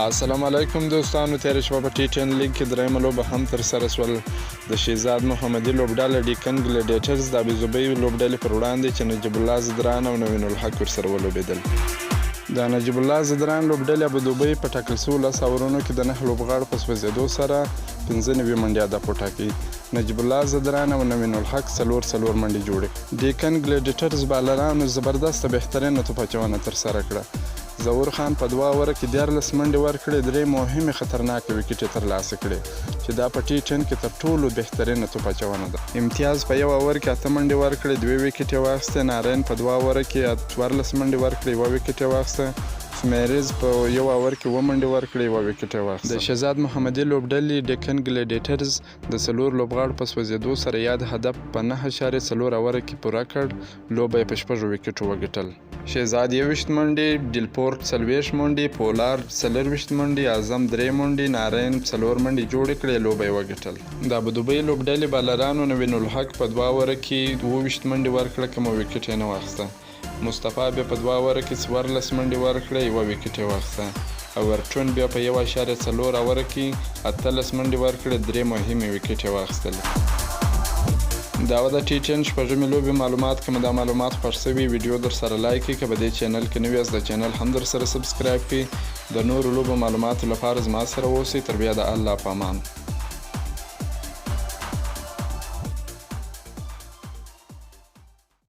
السلام علیکم دوستانو. تیر شپه په T10 لیګ کې درېیمه لوبه هم ترسره شول. د شهزاد محمدي لوبډله ډیکن ګليډيټرز د ابوظبي لوبډلې پر وړاندې چې نجیب الله زدران او نوین الحق ورسره ولوبېدل. د نجیب الله زدران لوبډلې ابوظبي په ټاکل شوو 10 اورونو کې د 9 لوبغاړو په سوځېدو سره 95 منډې هدف وټاکي. نجیب الله زدران او نوین الحق څلور منډې جوړې. ډیکن ګليډيټرز بالرانو زبردست بهترینه توپ اچونه ترسره کړه. ظهور خان په 2 اووره کې 14 منډې ورکړې، 3 مهمې خطرناکې وکټې ترلاسه کړې چې دا په T10 کې تر ټولو بهترینه توپ اچونه ده. امتیاز په 1 اوور کې 8 منډې ورکړې، 2 وکټې واخیستې. نارین په 2 اووره کې 14 منډې ورکړې، 1 وکټې واخیسته. سمیریز په 1 اوور کې 2 منډې ورکړې، 1 وکټې واخیسته. د شهزاد محمدي لوبډلې ډیکن ګليډيټرز د 4 لوبغاړو په سوځېدو سره یاد هدف په 9.4 اوره کې پوره کړ. لوبه یې په 6 وکټو وګټل. شهزاد 21 منډې، ډیلپورټ 40 منډې، پولار 40 منډې، اعظم 3 منډې، نارین 4 منډې جوړې کړې. لوبه یې وګټل. د ابوظبي لوبډلې بالرانو نوین الحق په 2 اووره کې 22 منډې ورکړه، کومه وکټ یې نه واخیسته. مصطفی بیا په 2 اووره کې 14 منډې ورکړې، 1 وکټ یې واخیسته. او ورټون بیا په 1.4 اووره کې 18 منډې ورکړې، 3 مهمې وکټ یې واخیستل. دا و د T10 شپږمې لوبې معلومات. که مو دا معلومات خوښ شوي ویډیو در سره لایک کړئ. که په دې چینل کې نوي یاست د چینل هم در سره سبسکرایب کړئ. د نورو لوبو معلوماتو لپاره زما سره اوسئ. تر بیا د الله په امان.